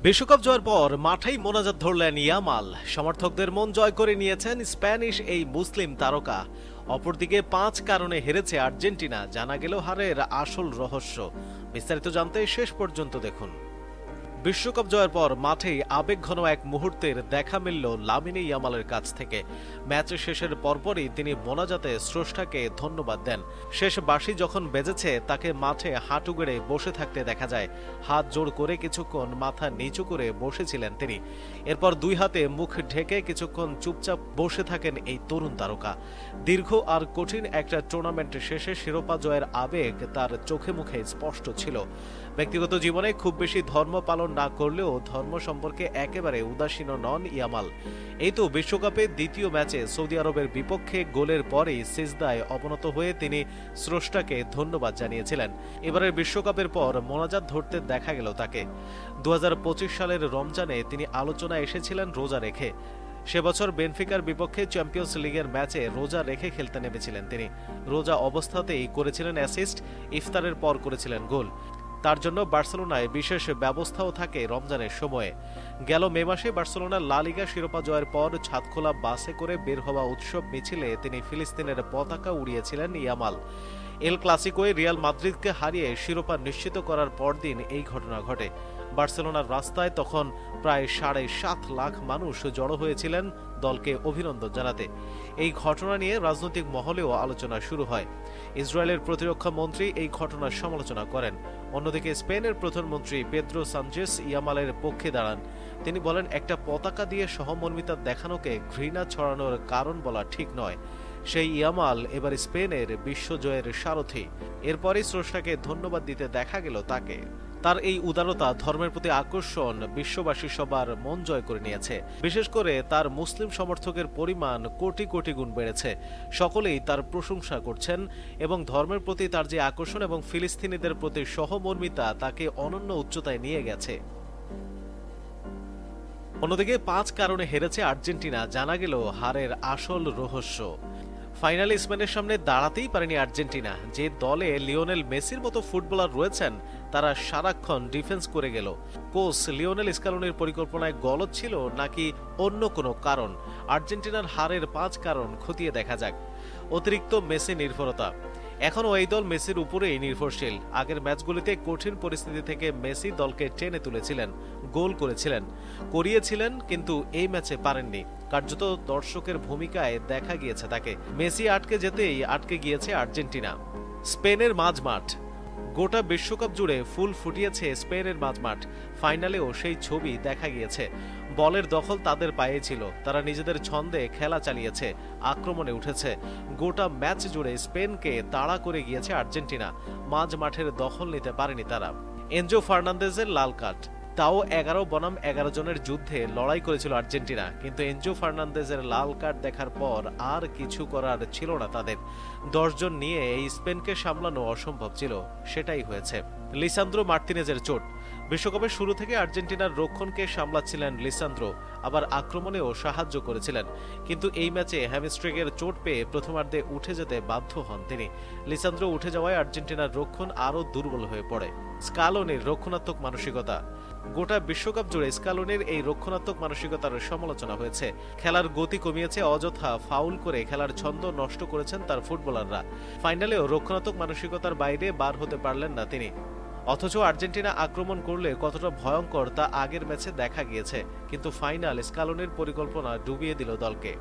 বিশ্বকাপ জয়ের পর মাঠেই মোনাজাত ধরলেন ইয়ামাল। সমর্থকদের মন জয় করে নিয়েছেন স্প্যানিশ এই মুসলিম তারকা। অপরদিকে 5 কারণে হেরেছে আর্জেন্টিনা, জানা গেল হারের আসল রহস্য। বিস্তারিত জানতে শেষ পর্যন্ত দেখুন। বিশ্বকাপ জয়ের পর মাঠেই আবেগঘন এক মুহূর্তের দেখা মিলল লামিনে ইয়ামালের কাছ থেকে। ম্যাচ শেষের পরপরই তিনি মোনাজাতে স্রষ্টাকে ধন্যবাদ দেন। শেষ বাঁশি যখন বেজেছে তাকে মাঠে হাঁটু গেড়ে বসে থাকতে দেখা যায়। হাত জোড় করে কিছুক্ষণ মাথা নিচু করে বসেছিলেন তিনি। এরপর দুই হাতে মুখ ঢেকে কিছুক্ষণ চুপচাপ বসে থাকেন এই তরুণ তারকা। দীর্ঘ আর কঠিন একটা টুর্নামেন্ট শেষে শিরোপা জয়ের আবেগ তার চোখে মুখে স্পষ্ট ছিল। ব্যক্তিগত জীবনে খুব বেশি ধর্ম পালন না করলেও ধর্ম সম্পর্কে একেবারে উদাসীন নন ইয়ামাল। এই তো বিশ্বকাপে দ্বিতীয় ম্যাচে সৌদি আরবের বিপক্ষে গোলের পরেই সিজদায় অবনত হয়ে তিনি স্রষ্টাকে ধন্যবাদ জানিয়েছিলেন। এবারের বিশ্বকাপের পর মোনাজাত ধরতে দেখা গেল তাকে। 2025 সালের রমজানে তিনি আলোচনায় এসেছিলেন রোজা রেখে। সে বছর বেনফিকার বিপক্ষে চ্যাম্পিয়ন্স লিগের ম্যাচে রোজা রেখে খেলতে নেমেছিলেন তিনি। রোজা অবস্থাতেই করেছিলেন অ্যাসিস্ট, ইফতারের পর করেছিলেন গোল। তার জন্য বার্সেলোনায় বিশেষ ব্যবস্থাও থাকে রমজানের সময়ে। গেল মে মাসে বার্সেলোনার লা লিগা শিরোপা জয়ের পর ছাদখোলা বাসে করে বের হওয়া উৎসব মিছিলে তিনি ফিলিস্তিনের পতাকা উড়িয়েছিলেন ইয়ামাল। এল ক্লাসিকোয় রিয়াল মাদ্রিদকে হারিয়ে শিরোপা নিশ্চিত করার পরদিন এই ঘটনা ঘটে। বার্সেলোনার রাস্তায় তখন প্রায় 7.5 লাখ মানুষ জড়ো হয়েছিলেন দলকে অভিনন্দন জানাতে। এই ঘটনা নিয়ে রাজনৈতিক মহলেও আলোচনা শুরু হয়। ইসরায়েলের প্রতিরক্ষা মন্ত্রী এই ঘটনার সমালোচনা করেন। অন্যদিকে স্পেনের প্রধানমন্ত্রী পেদ্রো সানচেস ইয়ামালের পক্ষে দাঁড়ান। তিনি বলেন, একটা পতাকা দিয়ে সহমর্মিতা দেখানোকে ঘৃণা ছড়ানোর কারণ বলা ঠিক নয়। সেই ইয়ামাল এবার স্পেনের বিশ্বজয়ের সারথি। এরপরই স্রষ্টাকে ধন্যবাদ দিতে দেখা গেল তাকে। তার এই উদারতা, ধর্মের প্রতি আকর্ষণ বিশ্ববাসী সবার মন জয় করে নিয়েছে। বিশেষ করে তার মুসলিম সমর্থকের পরিমাণ কোটি কোটি গুণ বেড়েছে। সকলেই তার প্রশংসা করছেন এবং ধর্মের প্রতি তার যে আকর্ষণ এবং ফিলিস্তিনিদের প্রতি সহমর্মিতা তাকে অনন্য উচ্চতায় নিয়ে গেছে। অন্যদিকে 5 কারণে হেরেছে আর্জেন্টিনা, জানা গেল হারের আসল রহস্য। ফাইনালে স্পেনের সামনে দাঁড়াতেই পারেনি আর্জেন্টিনা। যে দলে লিওনেল মেসির মতো ফুটবলার রয়েছেন তারা সারাক্ষণ ডিফেন্স করে গেল। কোচ লিওনেল স্কালোনির পরিকল্পনায় গলদ ছিল নাকি অন্য কোনো কারণ? আর্জেন্টিনার হারের 5 কারণ খতিয়ে দেখা যাক। অতিরিক্ত মেসি নির্ভরতা। এখনও এই দল মেসির উপরেই নির্ভরশীল। আগের ম্যাচগুলিতে কঠিন পরিস্থিতি থেকে মেসি দলকে টেনে তুলেছিলেন, গোল করিয়েছিলেন, কিন্তু এই ম্যাচে পারেননি। কার্যত দর্শকের ভূমিকায় দেখা গিয়েছে তাকে। মেসি আটকে যেতেই আটকে গিয়েছে আর্জেন্টিনা। স্পেনের মাঝমাঠ। গোটা বিশ্বকাপ জুড়ে ফুল ফুটিয়েছে স্পেনের মাঝমাঠ। ফাইনালেও সেই ছবি দেখা গিয়েছে। বলের দখল তাদের পায়ে ছিল। তারা নিজেদের ছন্দে খেলা চালিয়েছে, আক্রমণে উঠেছে। গোটা ম্যাচ জুড়ে স্পেনকে তাড়া করে গিয়েছে আর্জেন্টিনা। মাঝ মাঠের দখল নিতে পারেনি তারা। এনজো ফার্নান্দেজের লাল কার্ড। তাও 11 বনাম 11 জনের যুদ্ধে লড়াই করেছিল আর্জেন্টিনা, কিন্তু এনজো ফার্নান্দেজের লাল কার্ড দেখার পর আর কিছু করার ছিল না তাদের। 10 জন নিয়ে এই স্পেনকে সামলানো অসম্ভব ছিল, সেটাই হয়েছে। লিসান্দ্রো মার্তিনেজের চোট। বিশ্বকাপের শুরু থেকে আর্জেন্টিনার রক্ষণকে সামলাচ্ছিলেন লিসান্দ্রো, আবার আক্রমণেও সাহায্য করেছিলেন। কিন্তু এই ম্যাচে হ্যামস্ট্রিংয়ের চোট পেয়ে প্রথমার্ধে উঠে যেতে বাধ্য হন তিনি। লিসান্দ্রো উঠে যাওয়ায় আর্জেন্টিনার রক্ষণ আরও দুর্বল হয়ে পড়ে। স্কালোনির রক্ষণাত্মক মানসিকতা। গোটা বিশ্বকাপ জুড়ে স্কালোনির এই রক্ষণাত্মক মানসিকতার সমালোচনা হয়েছে। খেলার গতি কমিয়েছে, অযথা ফাউল করে খেলার ছন্দ নষ্ট করেছেন তার ফুটবলাররা। ফাইনালেও রক্ষণাত্মক মানসিকতার বাইরে বার হতে পারলেন না তিনি। অথচ আর্জেন্টিনা আক্রমণ করলে কতটা ভয়ঙ্কর তা আগের ম্যাচে দেখা গিয়েছে। কিন্তু ফাইনাল স্কালোনির পরিকল্পনা ডুবিয়ে দিল দলকে।